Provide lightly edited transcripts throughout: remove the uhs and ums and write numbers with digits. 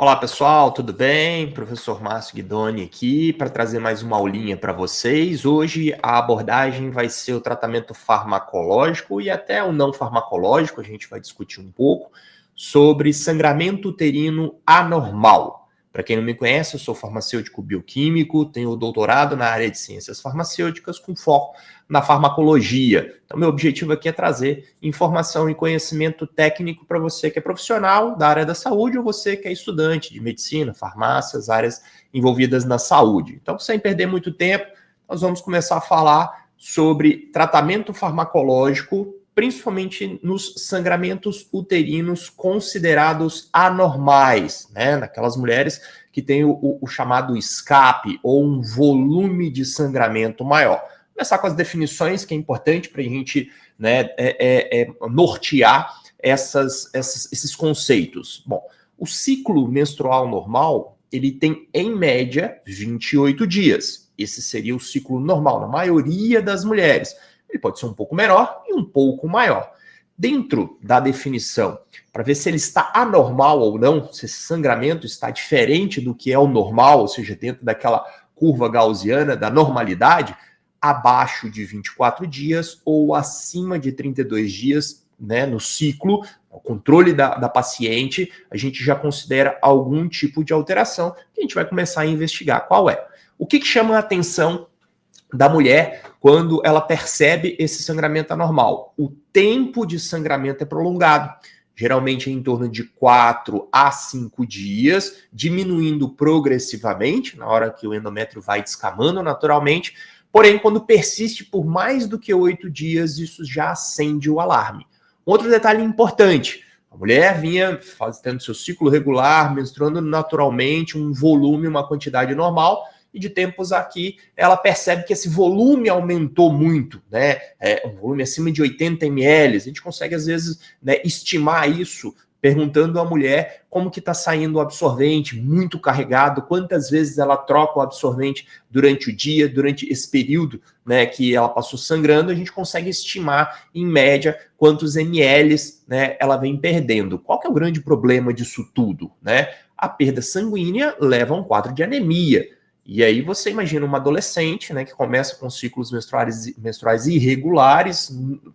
Olá pessoal, tudo bem? Professor Márcio Guidoni aqui para trazer mais uma aulinha para vocês. Hoje a abordagem vai ser o tratamento farmacológico e até o não farmacológico. A gente vai discutir um pouco sobre sangramento uterino anormal. Para quem não me conhece, eu sou farmacêutico bioquímico, tenho doutorado na área de ciências farmacêuticas com foco na farmacologia. Então, meu objetivo aqui é trazer informação e conhecimento técnico para você que é profissional da área da saúde ou você que é estudante de medicina, farmácias, áreas envolvidas na saúde. Então, sem perder muito tempo, nós vamos começar a falar sobre tratamento farmacológico, principalmente nos sangramentos uterinos considerados anormais, né? Naquelas mulheres que têm o chamado escape ou um volume de sangramento maior. Começar com as definições, que é importante para a gente, né, nortear esses conceitos. Bom, o ciclo menstrual normal, ele tem, em média, 28 dias. Esse seria o ciclo normal, na maioria das mulheres. Ele pode ser um pouco menor e um pouco maior. Dentro da definição, para ver se ele está anormal ou não, se esse sangramento está diferente do que é o normal, ou seja, dentro daquela curva gaussiana da normalidade, abaixo de 24 dias ou acima de 32 dias, né, no ciclo, o controle da paciente, a gente já considera algum tipo de alteração que a gente vai começar a investigar qual é. O que chama a atenção da mulher quando ela percebe esse sangramento anormal? O tempo de sangramento é prolongado, geralmente em torno de 4 a 5 dias, diminuindo progressivamente, na hora que o endométrio vai descamando naturalmente. Porém, quando persiste por mais do que 8 dias, isso já acende o alarme. Outro detalhe importante: a mulher vinha tendo seu ciclo regular, menstruando naturalmente, um volume, uma quantidade normal, e de tempos aqui ela percebe que esse volume aumentou muito, né? Um volume acima de 80 ml. A gente consegue, às vezes, né, estimar isso perguntando à mulher como que está saindo o absorvente, muito carregado, quantas vezes ela troca o absorvente durante o dia, durante esse período, né, que ela passou sangrando. A gente consegue estimar, em média, quantos ml, né, ela vem perdendo. Qual que é o grande problema disso tudo, né? A perda sanguínea leva a um quadro de anemia. E aí você imagina uma adolescente, né, que começa com ciclos menstruais irregulares,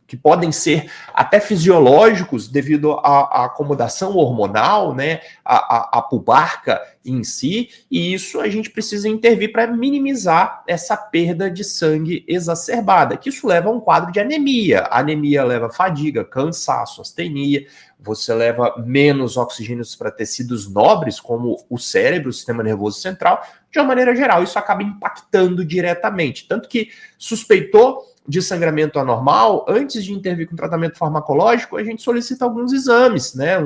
que podem ser até fisiológicos devido à acomodação hormonal, né, a pubarca em si, e isso a gente precisa intervir para minimizar essa perda de sangue exacerbada, que isso leva a um quadro de anemia. A anemia leva a fadiga, cansaço, astenia, você leva menos oxigênios para tecidos nobres, como o cérebro, o sistema nervoso central. De uma maneira geral, isso acaba impactando diretamente. Tanto que suspeitou de sangramento anormal, antes de intervir com tratamento farmacológico, a gente solicita alguns exames, né?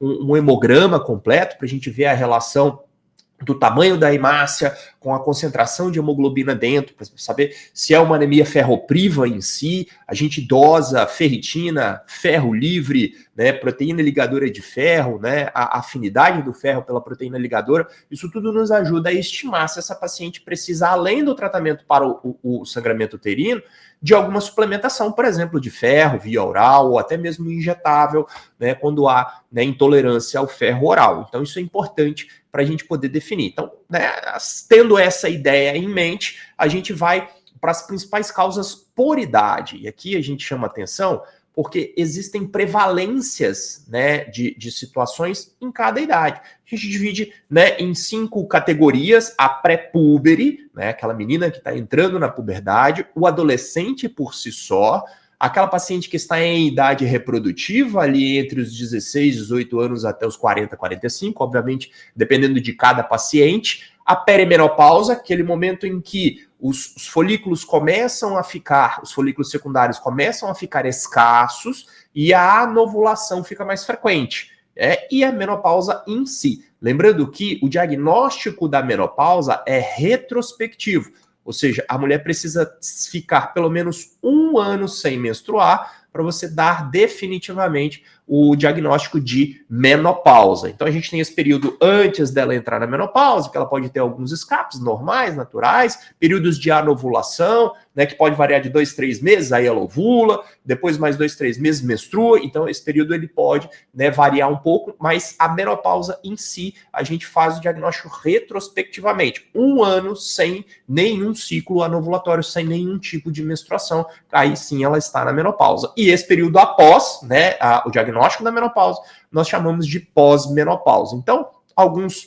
Um hemograma completo para a gente ver a relação do tamanho da hemácia com a concentração de hemoglobina dentro, para saber se é uma anemia ferropriva em si. A gente dosa ferritina, ferro livre, né, proteína ligadora de ferro, né, a afinidade do ferro pela proteína ligadora. Isso tudo nos ajuda a estimar se essa paciente precisa, além do tratamento para o sangramento uterino, de alguma suplementação, por exemplo, de ferro via oral ou até mesmo injetável, né, quando há, né, intolerância ao ferro oral. Então isso é importante para a gente poder definir. Então, né, tendo essa ideia em mente, a gente vai para as principais causas por idade. E aqui a gente chama atenção porque existem prevalências, né, de situações em cada idade. A gente divide, né, em 5 categorias: a pré-púbere, né, aquela menina que está entrando na puberdade, o adolescente por si só, aquela paciente que está em idade reprodutiva, ali entre os 16, 18 anos até os 40, 45, obviamente, dependendo de cada paciente. A perimenopausa, aquele momento em que os folículos começam a ficar, os folículos secundários começam a ficar escassos e a anovulação fica mais frequente. E a menopausa em si. Lembrando que o diagnóstico da menopausa é retrospectivo. Ou seja, a mulher precisa ficar pelo menos um ano sem menstruar, para você dar definitivamente o diagnóstico de menopausa. Então a gente tem esse período antes dela entrar na menopausa, que ela pode ter alguns escapes normais, naturais, períodos de anovulação, né, que pode variar de 2, 3 meses, aí ela ovula, depois mais 2, 3 meses menstrua, então esse período ele pode, né, variar um pouco, mas a menopausa em si, a gente faz o diagnóstico retrospectivamente, um ano sem nenhum ciclo anovulatório, sem nenhum tipo de menstruação, aí sim ela está na menopausa. E esse período após, né, o diagnóstico da menopausa, nós chamamos de pós-menopausa. Então, algumas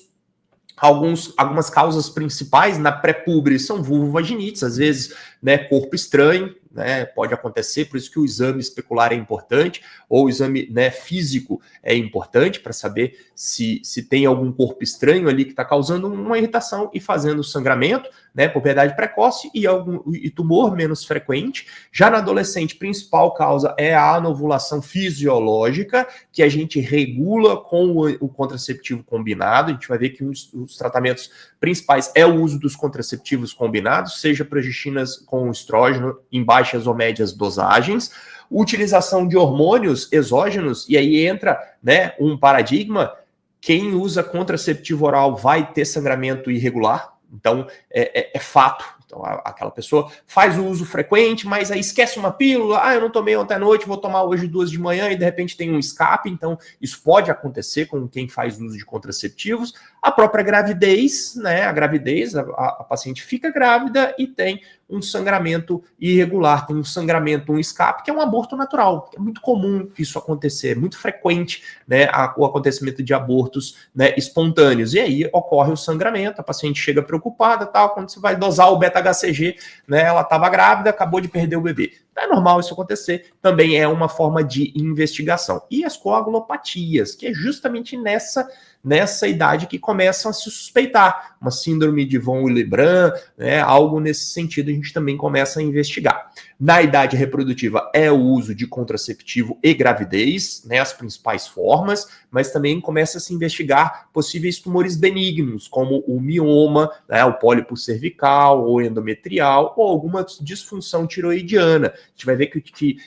causas principais na pré-púbere são vulvovaginites, às vezes, né, corpo estranho, né, pode acontecer, por isso que o exame especular é importante, ou o exame, né, físico é importante para saber se tem algum corpo estranho ali que está causando uma irritação e fazendo sangramento, né, puberdade precoce e tumor menos frequente. Já na adolescente, principal causa é a anovulação fisiológica, que a gente regula com o contraceptivo combinado. A gente vai ver que os tratamentos principais é o uso dos contraceptivos combinados, seja progestinas com estrógeno em baixas ou médias dosagens, utilização de hormônios exógenos, e aí entra, né, um paradigma: quem usa contraceptivo oral vai ter sangramento irregular, então é fato. Então, aquela pessoa faz o uso frequente, mas aí esquece uma pílula, eu não tomei ontem à noite, vou tomar hoje 2 de manhã, e de repente tem um escape. Então, isso pode acontecer com quem faz uso de contraceptivos. A própria gravidez, né, a paciente fica grávida e tem um sangramento irregular, tem um sangramento, um escape, que é um aborto natural. É muito comum isso acontecer, é muito frequente, né, o acontecimento de abortos, né, espontâneos. E aí ocorre o sangramento, a paciente chega preocupada, tal, quando você vai dosar o beta-HCG, né, ela estava grávida, acabou de perder o bebê. É normal isso acontecer, também é uma forma de investigação. E as coagulopatias, que é justamente nessa idade que começam a se suspeitar. Uma síndrome de von Willebrand, né, algo nesse sentido a gente também começa a investigar. Na idade reprodutiva é o uso de contraceptivo e gravidez, né, as principais formas, mas também começa a se investigar possíveis tumores benignos, como o mioma, né, o pólipo cervical, ou endometrial, ou alguma disfunção tiroidiana. A gente vai ver que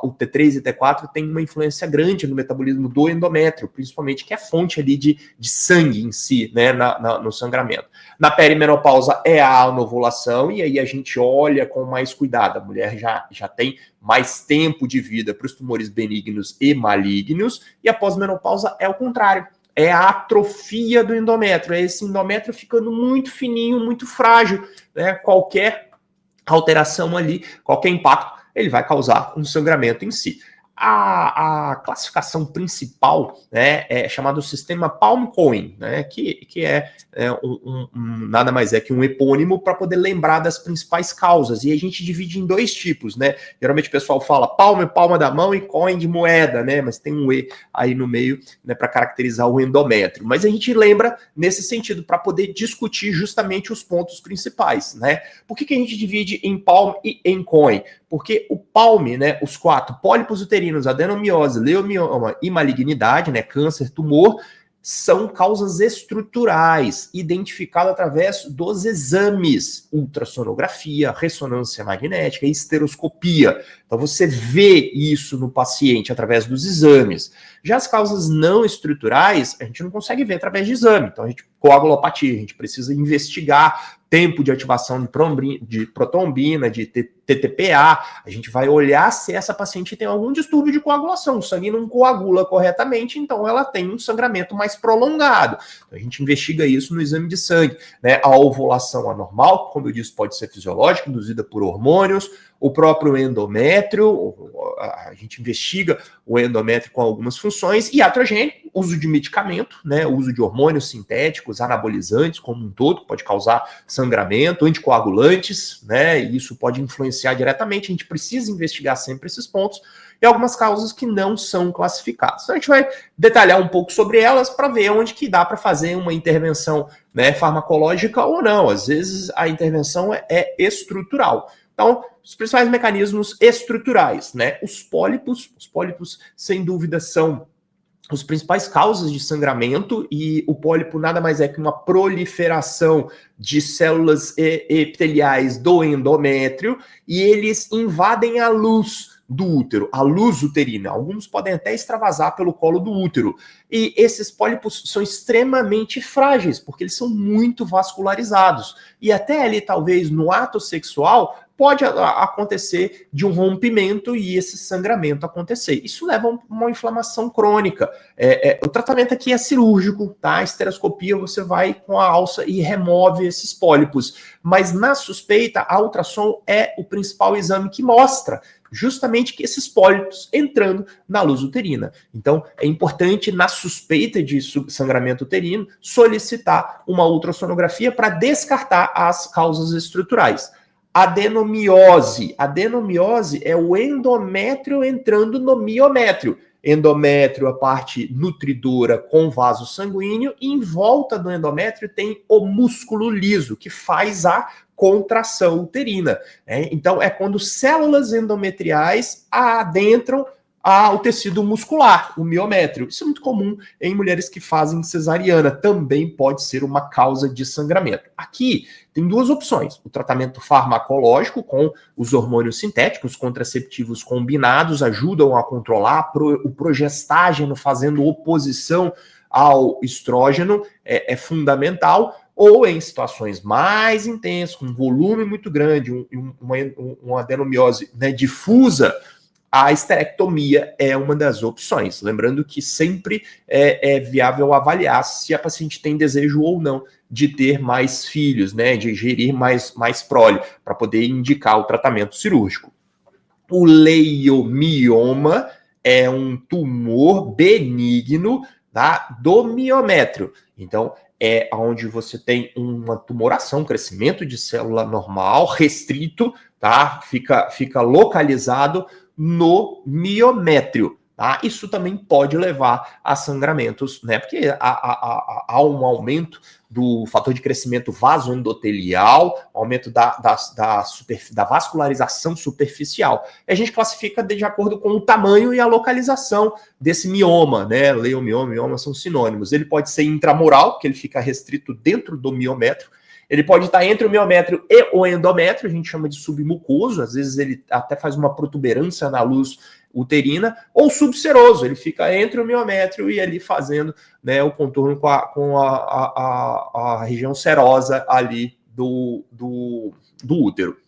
o T3 e T4 tem uma influência grande no metabolismo do endométrio, principalmente, que é fonte ali de sangue em si, né, no sangramento. Na perimenopausa é a anovulação, e aí a gente olha com mais cuidado. A mulher já tem mais tempo de vida para os tumores benignos e malignos, e a pós-menopausa é o contrário. É a atrofia do endométrio, é esse endométrio ficando muito fininho, muito frágil, né? Qualquer alteração ali, qualquer impacto, ele vai causar um sangramento em si. A classificação principal, né, é chamado sistema Palm-Cohen, né, que nada mais é que um epônimo para poder lembrar das principais causas. E a gente divide em 2 tipos, né? Geralmente o pessoal fala palma da mão e coin de moeda, né? Mas tem um E aí no meio, né, para caracterizar o endométrio. Mas a gente lembra nesse sentido para poder discutir justamente os pontos principais, né? Por que a gente divide em palm e em coin? Porque o palme, né, os 4, pólipos uterinos, adenomiose, leomioma e malignidade, né, câncer, tumor, são causas estruturais, identificadas através dos exames, ultrassonografia, ressonância magnética e esteroscopia. Então você vê isso no paciente através dos exames. Já as causas não estruturais, a gente não consegue ver através de exame. Então a gente coagulopatia, a gente precisa investigar tempo de ativação de protombina, de TTPA, a gente vai olhar se essa paciente tem algum distúrbio de coagulação, o sangue não coagula corretamente, então ela tem um sangramento mais prolongado. Então, a gente investiga isso no exame de sangue, né? A ovulação anormal, como eu disse, pode ser fisiológica, induzida por hormônios, o próprio endométrio, a gente investiga o endométrio com algumas funções, e iatrogênico, uso de medicamento, né, uso de hormônios sintéticos, anabolizantes como um todo, pode causar sangramento, anticoagulantes, né, e isso pode influenciar diretamente. A gente precisa investigar sempre esses pontos, e algumas causas que não são classificadas. Então a gente vai detalhar um pouco sobre elas para ver onde que dá para fazer uma intervenção, né, farmacológica ou não. Às vezes a intervenção é estrutural. Então, os principais mecanismos estruturais, né? Os pólipos, sem dúvida, são os principais causas de sangramento, e o pólipo nada mais é que uma proliferação de células epiteliais do endométrio, e eles invadem a luz do útero, a luz uterina. Alguns podem até extravasar pelo colo do útero. E esses pólipos são extremamente frágeis, porque eles são muito vascularizados. E até ali, talvez, no ato sexual, pode acontecer de um rompimento e esse sangramento acontecer. Isso leva a uma inflamação crônica. O tratamento aqui é cirúrgico, tá? A estereoscopia, você vai com a alça e remove esses pólipos. Mas na suspeita, a ultrassom é o principal exame que mostra justamente que esses pólipos entrando na luz uterina. Então, é importante, na suspeita de sangramento uterino, solicitar uma ultrassonografia para descartar as causas estruturais. Adenomiose. Adenomiose é o endométrio entrando no miométrio. Endométrio, a parte nutridora com vaso sanguíneo, e em volta do endométrio tem o músculo liso, que faz a contração uterina. Então, é quando células endometriais adentram ao tecido muscular, o miométrio. Isso é muito comum em mulheres que fazem cesariana. Também pode ser uma causa de sangramento. Aqui tem duas opções: o tratamento farmacológico com os hormônios sintéticos, contraceptivos combinados, ajudam a controlar o progestágeno, fazendo oposição ao estrógeno, é fundamental. Ou em situações mais intensas, com volume muito grande, uma adenomiose, né, difusa, a esterectomia é uma das opções. Lembrando que sempre é viável avaliar se a paciente tem desejo ou não de ter mais filhos, né, de gerir mais prole, para poder indicar o tratamento cirúrgico. O leiomioma é um tumor benigno, tá, do miométrio. Então, é onde você tem uma tumoração, crescimento de célula normal, restrito, tá? Fica localizado no miométrio, tá? Isso também pode levar a sangramentos, né? Porque há um aumento do fator de crescimento vasoendotelial, aumento da vascularização superficial. E a gente classifica de acordo com o tamanho e a localização desse mioma, né? Leiomioma e mioma são sinônimos. Ele pode ser intramural, porque ele fica restrito dentro do miométrio. Ele pode estar entre o miométrio e o endométrio, a gente chama de submucoso, às vezes ele até faz uma protuberância na luz uterina, ou subseroso, ele fica entre o miométrio e ali fazendo, né, o contorno com a região serosa ali do útero.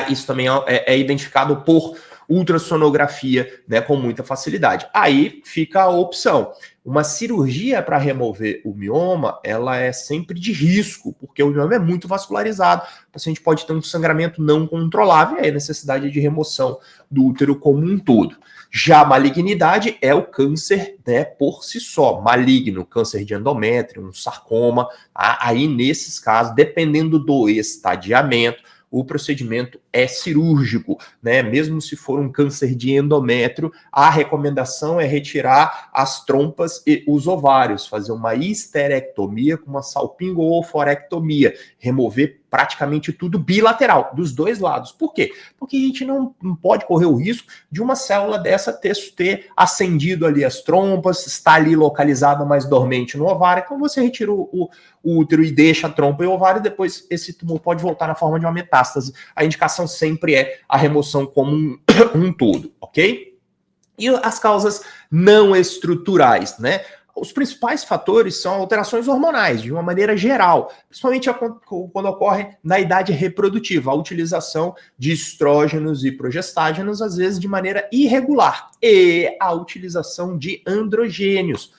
Isso também é identificado por ultrassonografia, né, com muita facilidade. Aí fica a opção. Uma cirurgia para remover o mioma, ela é sempre de risco, porque o mioma é muito vascularizado, o paciente pode ter um sangramento não controlável, e aí a necessidade de remoção do útero como um todo. Já a malignidade é o câncer, né, por si só, maligno, câncer de endométrio, um sarcoma. Aí nesses casos, dependendo do estadiamento, o procedimento é cirúrgico, né? Mesmo se for um câncer de endométrio, a recomendação é retirar as trompas e os ovários, fazer uma histerectomia com uma salpingo-oophorectomia, remover praticamente tudo bilateral, dos dois lados. Por quê? Porque a gente não pode correr o risco de uma célula dessa ter ascendido ali as trompas, está ali localizada mais dormente no ovário, então você retira o útero e deixa a trompa e o ovário, depois esse tumor pode voltar na forma de uma metástase. A indicação sempre é a remoção como um todo, ok? E as causas não estruturais, né? Os principais fatores são alterações hormonais, de uma maneira geral, principalmente quando ocorre na idade reprodutiva, a utilização de estrógenos e progestágenos, às vezes de maneira irregular, e a utilização de androgênios,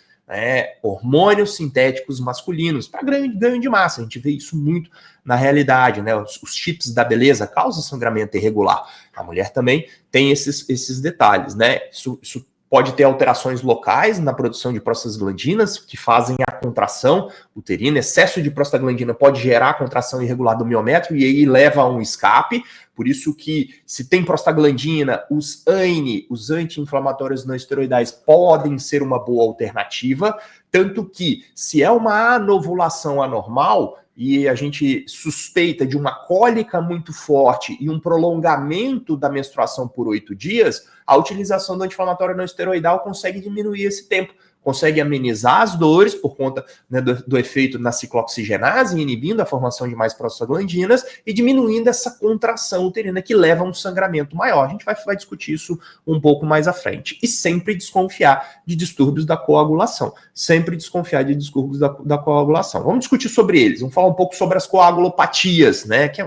hormônios sintéticos masculinos, para ganho de massa. A gente vê isso muito na realidade, né? Os chips da beleza causam sangramento irregular. A mulher também tem esses detalhes, né? Isso pode ter alterações locais na produção de prostaglandinas, que fazem a contração uterina. Excesso de prostaglandina pode gerar a contração irregular do miométrio e aí leva a um escape. Por isso que, se tem prostaglandina, os AINE, os anti-inflamatórios não esteroidais, podem ser uma boa alternativa. Tanto que, se é uma anovulação anormal e a gente suspeita de uma cólica muito forte e um prolongamento da menstruação por 8 dias, a utilização do anti-inflamatório não esteroidal consegue diminuir esse tempo, consegue amenizar as dores por conta, né, do efeito na ciclooxigenase, inibindo a formação de mais prostaglandinas e diminuindo essa contração uterina que leva a um sangramento maior. A gente vai discutir isso um pouco mais à frente. E sempre desconfiar de distúrbios da coagulação. Sempre desconfiar de distúrbios da coagulação. Vamos discutir sobre eles. Vamos falar um pouco sobre as coagulopatias, né, que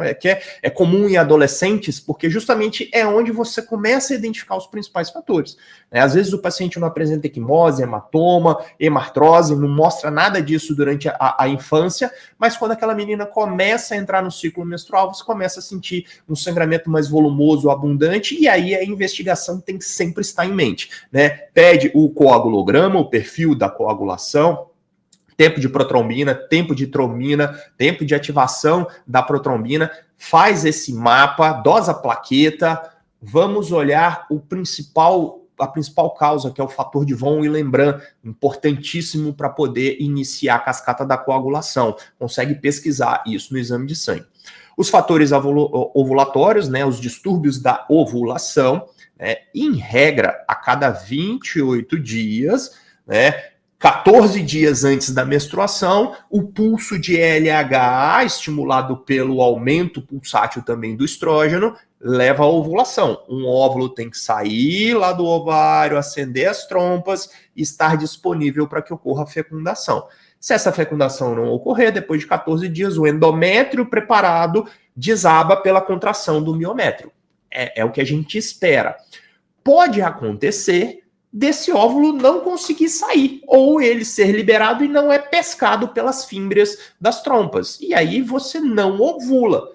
é comum em adolescentes, porque justamente é onde você começa a identificar os principais fatores. Às vezes o paciente não apresenta equimose, hematoma, hemartrose, não mostra nada disso durante a infância, mas quando aquela menina começa a entrar no ciclo menstrual, você começa a sentir um sangramento mais volumoso, abundante, e aí a investigação tem que sempre estar em mente, né? Pede o coagulograma, o perfil da coagulação, tempo de protrombina, tempo de trombina, tempo de ativação da protrombina, faz esse mapa, dosa a plaqueta, vamos olhar a principal causa, que é o fator de von Willebrand, importantíssimo para poder iniciar a cascata da coagulação. Consegue pesquisar isso no exame de sangue. Os fatores ovulatórios, né, os distúrbios da ovulação, né, em regra, a cada 28 dias, né, 14 dias antes da menstruação, o pulso de LH, estimulado pelo aumento pulsátil também do estrógeno, leva à ovulação. Um óvulo tem que sair lá do ovário, acender as trompas e estar disponível para que ocorra a fecundação. Se essa fecundação não ocorrer, depois de 14 dias, o endométrio preparado desaba pela contração do miométrio. É o que a gente espera. Pode acontecer desse óvulo não conseguir sair, ou ele ser liberado e não é pescado pelas fímbrias das trompas. E aí você não ovula.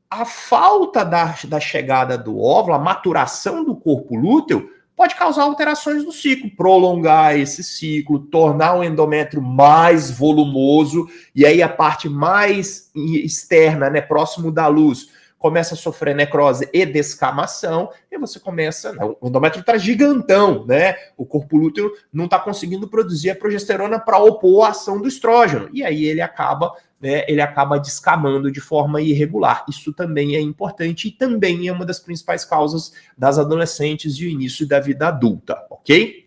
A falta da chegada do óvulo, a maturação do corpo lúteo, pode causar alterações no ciclo, prolongar esse ciclo, tornar o endométrio mais volumoso, e aí a parte mais externa, né, próximo da luz, começa a sofrer necrose e descamação, e você começa... O endométrio está gigantão, né? O corpo lúteo não está conseguindo produzir a progesterona para opor a ação do estrógeno, e aí ele acaba descamando de forma irregular. Isso também é importante e também é uma das principais causas das adolescentes e o início da vida adulta, ok?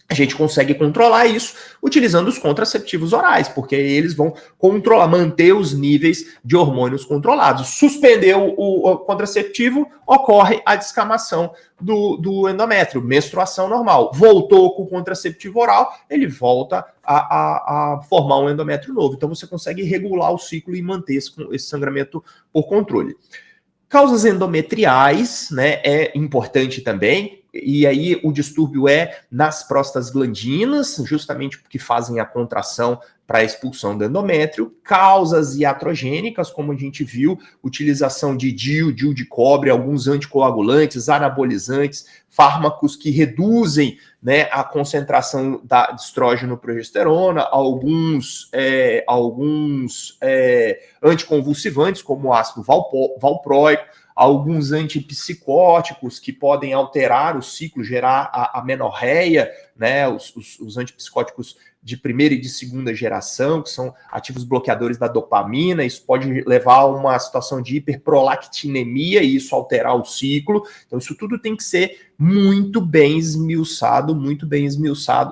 A gente consegue controlar isso utilizando os contraceptivos orais, porque eles vão controlar, manter os níveis de hormônios controlados. Suspendeu o contraceptivo, ocorre a descamação do endométrio, menstruação normal. Voltou com o contraceptivo oral, ele volta a formar um endométrio novo. Então você consegue regular o ciclo e manter esse sangramento por controle. Causas endometriais, né, é importante também. E aí o distúrbio é nas prostaglandinas, justamente porque fazem a contração para a expulsão do endométrio. Causas iatrogênicas, como a gente viu, utilização de DIU de cobre, alguns anticoagulantes, anabolizantes, fármacos que reduzem, né, a concentração de estrógeno e progesterona, alguns anticonvulsivantes, como o ácido valproico, alguns antipsicóticos que podem alterar o ciclo, gerar a menorreia, né? Os antipsicóticos de primeira e de segunda geração, que são ativos bloqueadores da dopamina, isso pode levar a uma situação de hiperprolactinemia e isso alterar o ciclo. Então, isso tudo tem que ser muito bem esmiuçado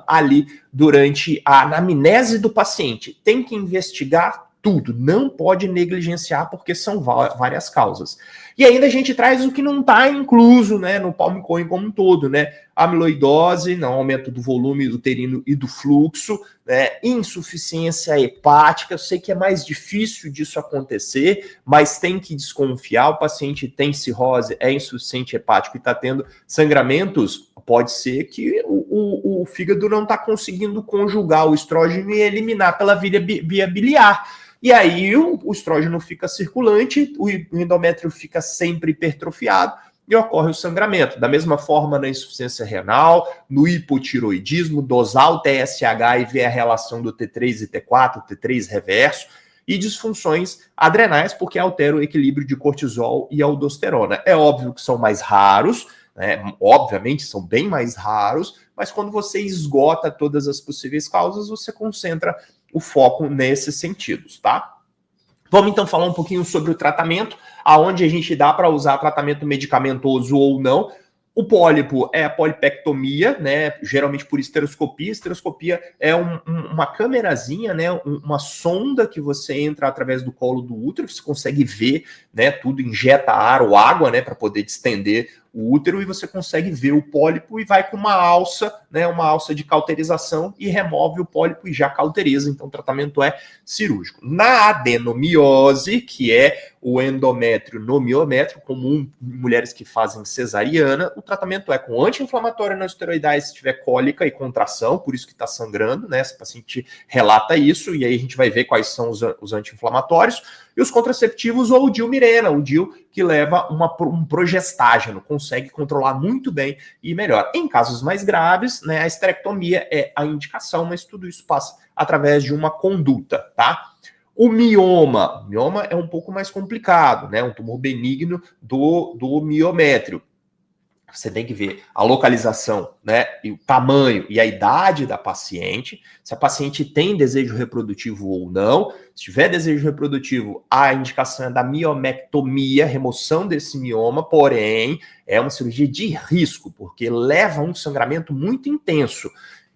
ali durante a anamnese do paciente. Tem que investigar tudo, não pode negligenciar porque são várias causas. E ainda a gente traz o que não está incluso, né, no Palm Coin como um todo, né? Amiloidose, não, aumento do volume uterino e do fluxo, né? Insuficiência hepática. Eu sei que é mais difícil disso acontecer, mas tem que desconfiar. O paciente tem cirrose, é insuficiente hepático e está tendo sangramentos. Pode ser que o fígado não está conseguindo conjugar o estrógeno e eliminar pela via biliar. E aí o estrógeno fica circulante, o endométrio fica sempre hipertrofiado e ocorre o sangramento. Da mesma forma na insuficiência renal, no hipotiroidismo, dosar o TSH e ver a relação do T3 e T4, T3 reverso, e disfunções adrenais, porque altera o equilíbrio de cortisol e aldosterona. É óbvio que são mais raros, né? Obviamente são bem mais raros, mas quando você esgota todas as possíveis causas, você concentra o foco nesses sentidos, tá? Vamos então falar um pouquinho sobre o tratamento, aonde a gente dá para usar tratamento medicamentoso ou não. O pólipo é a polipectomia, né? Geralmente por esteroscopia. Esteroscopia é uma câmerazinha, né? Uma sonda que você entra através do colo do útero, você consegue ver, né? Tudo, injeta ar ou água, né? Para poder distender o útero, e você consegue ver o pólipo e vai com uma alça, né? Uma alça de cauterização, e remove o pólipo e já cauteriza. Então o tratamento é cirúrgico. Na adenomiose, que é o endométrio no miométrio, comum em mulheres que fazem cesariana, o tratamento é com anti-inflamatório não esteroidais se tiver cólica e contração, por isso que está sangrando, né? Esse paciente relata isso, e aí a gente vai ver quais são os anti-inflamatórios, e os contraceptivos ou o Dilmirena, o Dil que leva um progestágeno, consegue controlar muito bem e melhor. Em casos mais graves, né, a esterectomia é a indicação, mas tudo isso passa através de uma conduta, tá? O mioma é um pouco mais complicado, né? Um tumor benigno do miométrio. Você tem que ver a localização, né? E o tamanho e a idade da paciente, se a paciente tem desejo reprodutivo ou não. Se tiver desejo reprodutivo, a indicação é da miomectomia, remoção desse mioma, porém, é uma cirurgia de risco, porque leva a um sangramento muito intenso.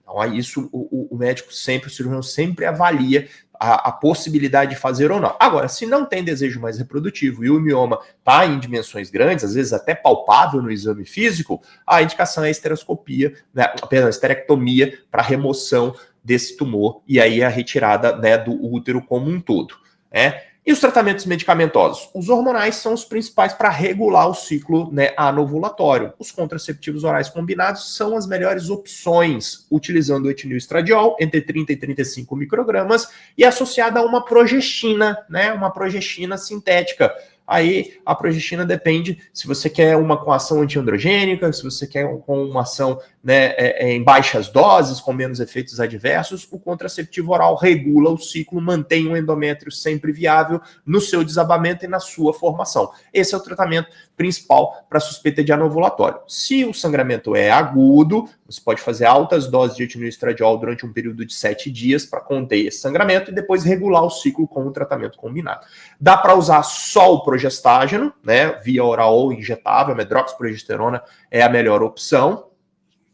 Então, isso o médico sempre, o cirurgião sempre avalia a possibilidade de fazer ou não. Agora, se não tem desejo mais reprodutivo e o mioma está em dimensões grandes, às vezes até palpável no exame físico, a indicação é a esteroscopia, né, perdão, a esterectomia para remoção desse tumor e aí a retirada, né, do útero como um todo, né? E os tratamentos medicamentosos? Os hormonais são os principais para regular o ciclo, né, anovulatório. Os contraceptivos orais combinados são as melhores opções, utilizando o etinil estradiol, entre 30 e 35 microgramas, e associada a uma progestina, né, uma progestina sintética. Aí a progestina depende se você quer uma com ação antiandrogênica, se você quer com uma ação, né, em baixas doses, com menos efeitos adversos. O contraceptivo oral regula o ciclo, mantém o endométrio sempre viável no seu desabamento e na sua formação. Esse é o tratamento principal para suspeita de anovulatório. Se o sangramento é agudo, você pode fazer altas doses de etinil estradiol durante um período de 7 dias para conter esse sangramento e depois regular o ciclo com o tratamento combinado. Dá para usar só o progestágeno, né, via oral ou injetável, a medroxprogesterona é a melhor opção,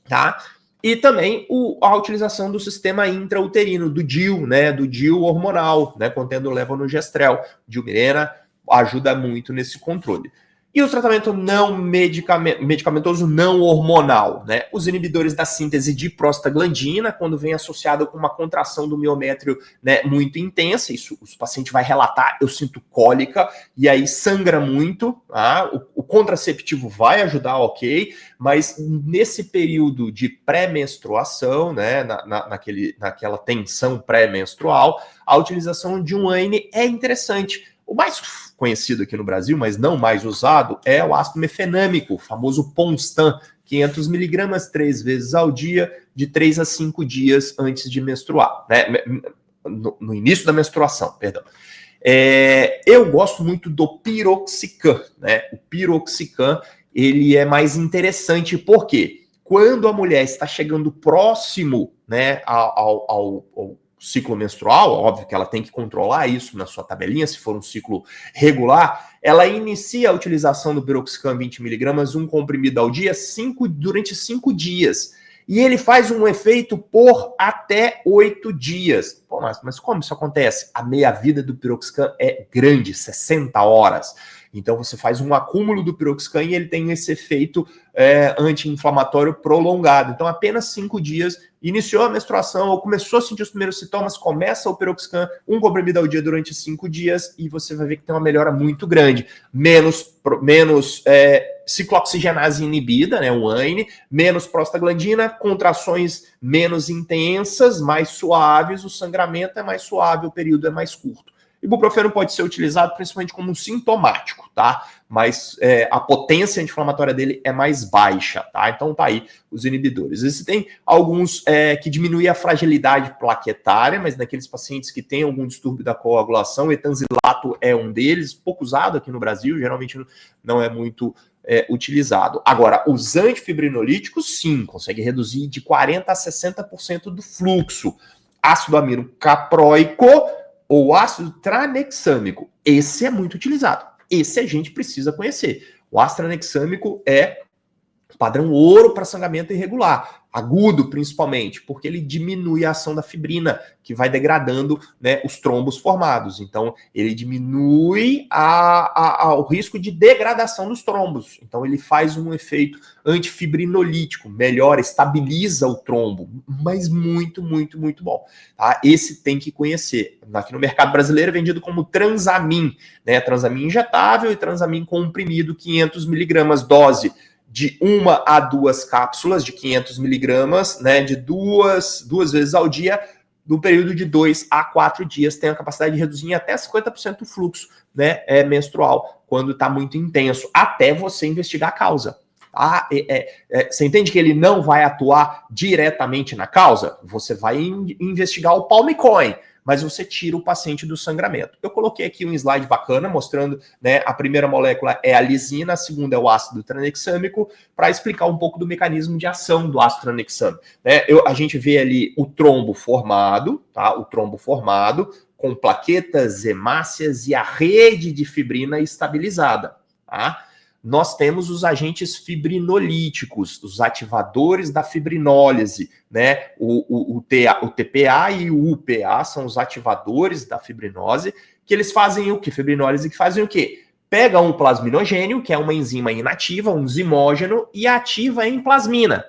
tá? E também a utilização do sistema intrauterino, do DIU, né, do DIU hormonal, né, contendo levonorgestrel. Dilmirena ajuda muito nesse controle. E o tratamento não medicamentoso não hormonal, né? Os inibidores da síntese de prostaglandina, quando vem associado com uma contração do miométrio, né, muito intensa, isso o paciente vai relatar, eu sinto cólica, e aí sangra muito, tá? O contraceptivo vai ajudar, ok, mas nesse período de pré-menstruação, né, naquela tensão pré-menstrual, a utilização de um AINE é interessante. O mais conhecido aqui no Brasil, mas não mais usado, é o ácido mefenâmico, o famoso Ponstan, 500 miligramas 3 vezes ao dia, de 3 a 5 dias antes de menstruar, né? No início da menstruação, perdão. Eu gosto muito do piroxicam, né? O piroxicam, ele é mais interessante porque quando a mulher está chegando próximo, né, ao ciclo menstrual, óbvio que ela tem que controlar isso na sua tabelinha, se for um ciclo regular, ela inicia a utilização do piroxicam 20mg, um comprimido ao dia, durante 5 dias. E ele faz um efeito por até 8 dias. Pô, mas como isso acontece? A meia-vida do piroxicam é grande, 60 horas. Então você faz um acúmulo do piroxicam e ele tem esse efeito anti-inflamatório prolongado. Então apenas 5 dias, iniciou a menstruação ou começou a sentir os primeiros sintomas, começa o piroxicam, um comprimido ao dia durante 5 dias e você vai ver que tem uma melhora muito grande. Menos ciclooxigenase inibida, né, o AINE, menos prostaglandina, contrações menos intensas, mais suaves, o sangramento é mais suave, o período é mais curto. Ibuprofeno pode ser utilizado principalmente como sintomático, tá? Mas a potência anti-inflamatória dele é mais baixa, tá? Então tá aí os inibidores. Existem alguns que diminuem a fragilidade plaquetária, mas naqueles pacientes que têm algum distúrbio da coagulação, o etanzilato é um deles, pouco usado aqui no Brasil, geralmente não é muito utilizado. Agora, os antifibrinolíticos, sim, conseguem reduzir de 40% a 60% do fluxo. Ácido amino capróico ou ácido tranexâmico, esse é muito utilizado. Esse a gente precisa conhecer. O ácido tranexâmico é Padrão ouro para sangramento irregular, agudo principalmente, porque ele diminui a ação da fibrina, que vai degradando, né, os trombos formados. Então, ele diminui o risco de degradação dos trombos. Então, ele faz um efeito antifibrinolítico, melhora, estabiliza o trombo, mas muito, muito, muito bom. Tá? Esse tem que conhecer. Aqui no mercado brasileiro é vendido como Transamin, né? Transamin injetável e Transamin comprimido, 500 miligramas dose de 1 a 2 cápsulas de 500 miligramas, né, de duas vezes ao dia, no período de 2 a 4 dias, tem a capacidade de reduzir em até 50% o fluxo, né, menstrual, quando está muito intenso, até você investigar a causa. Tá? Você entende que ele não vai atuar diretamente na causa? Você vai investigar o palmicoin, mas você tira o paciente do sangramento. Eu coloquei aqui um slide bacana mostrando, né, a primeira molécula é a lisina, a segunda é o ácido tranexâmico, para explicar um pouco do mecanismo de ação do ácido tranexâmico. Né? A gente vê ali o trombo formado, tá? O trombo formado com plaquetas, hemácias e a rede de fibrina estabilizada. Tá? Nós temos os agentes fibrinolíticos, os ativadores da fibrinólise, né? O TPA e o UPA são os ativadores da fibrinose, que eles fazem o que? Fibrinólise que fazem o quê? Pega um plasminogênio, que é uma enzima inativa, um zimógeno, e ativa em plasmina.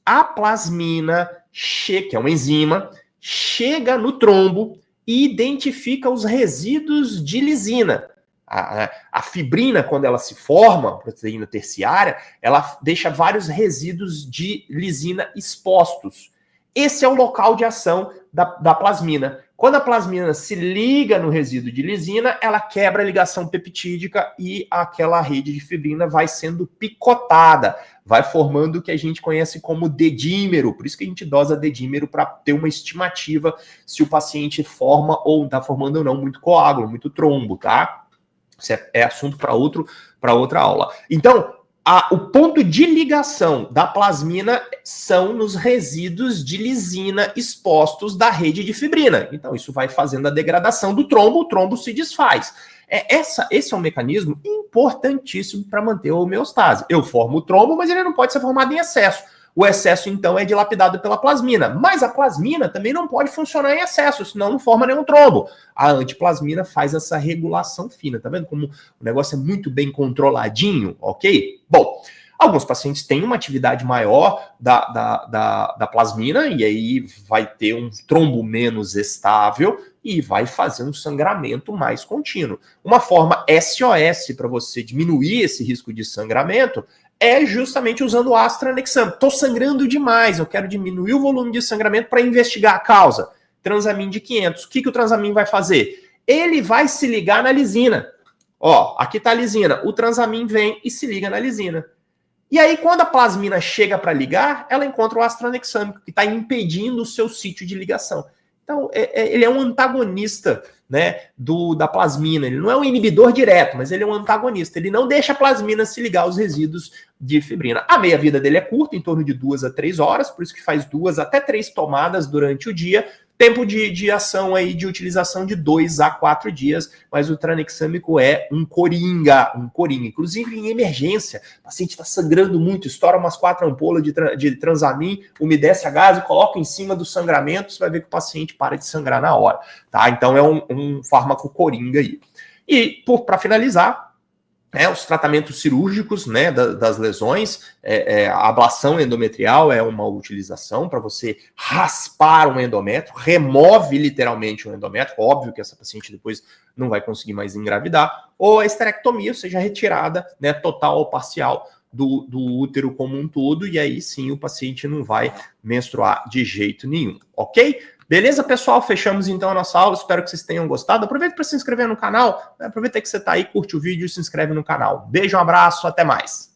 A plasmina, que é uma enzima, chega no trombo e identifica os resíduos de lisina. A fibrina, quando ela se forma, proteína terciária, ela deixa vários resíduos de lisina expostos. Esse é o local de ação da plasmina. Quando a plasmina se liga no resíduo de lisina, ela quebra a ligação peptídica e aquela rede de fibrina vai sendo picotada, vai formando o que a gente conhece como dedímero. Por isso que a gente dosa dedímero para ter uma estimativa se o paciente forma ou está formando ou não muito coágulo, muito trombo, tá? Isso é assunto para outra aula. Então, o ponto de ligação da plasmina são nos resíduos de lisina expostos da rede de fibrina. Então, isso vai fazendo a degradação do trombo, o trombo se desfaz. Esse é um mecanismo importantíssimo para manter a homeostase. Eu formo o trombo, mas ele não pode ser formado em excesso. O excesso, então, é dilapidado pela plasmina. Mas a plasmina também não pode funcionar em excesso, senão não forma nenhum trombo. A antiplasmina faz essa regulação fina. Tá vendo como o negócio é muito bem controladinho, ok? Bom, alguns pacientes têm uma atividade maior da plasmina e aí vai ter um trombo menos estável e vai fazer um sangramento mais contínuo. Uma forma SOS para você diminuir esse risco de sangramento é justamente usando o ácido tranexâmico. Estou sangrando demais, eu quero diminuir o volume de sangramento para investigar a causa. Transamin de 500. O que o Transamin vai fazer? Ele vai se ligar na lisina. Ó, aqui está a lisina. O Transamin vem e se liga na lisina. E aí, quando a plasmina chega para ligar, ela encontra o ácido tranexâmico, que está impedindo o seu sítio de ligação. Então, ele é um antagonista, né, da plasmina. Ele não é um inibidor direto, mas ele é um antagonista. Ele não deixa a plasmina se ligar aos resíduos de fibrina. A meia-vida dele é curta, em torno de 2 a 3 horas, por isso que faz 2 até 3 tomadas durante o dia. Tempo de ação aí, de utilização de 2 a 4 dias, mas o tranexâmico é um coringa. Inclusive em emergência, o paciente está sangrando muito, estoura umas 4 ampolas de Transamin, umedece a gás e coloca em cima do sangramento, você vai ver que o paciente para de sangrar na hora, tá? Então é um fármaco coringa aí. E, para finalizar, os tratamentos cirúrgicos, né, das lesões, a ablação endometrial é uma utilização para você raspar um endométrio, remove literalmente um endométrio, óbvio que essa paciente depois não vai conseguir mais engravidar, ou a esterectomia, ou seja, a retirada, né, total ou parcial do útero como um todo, e aí sim o paciente não vai menstruar de jeito nenhum, ok? Beleza, pessoal? Fechamos então a nossa aula. Espero que vocês tenham gostado. Aproveita para se inscrever no canal. Aproveita que você está aí, curte o vídeo e se inscreve no canal. Beijo, um abraço, até mais.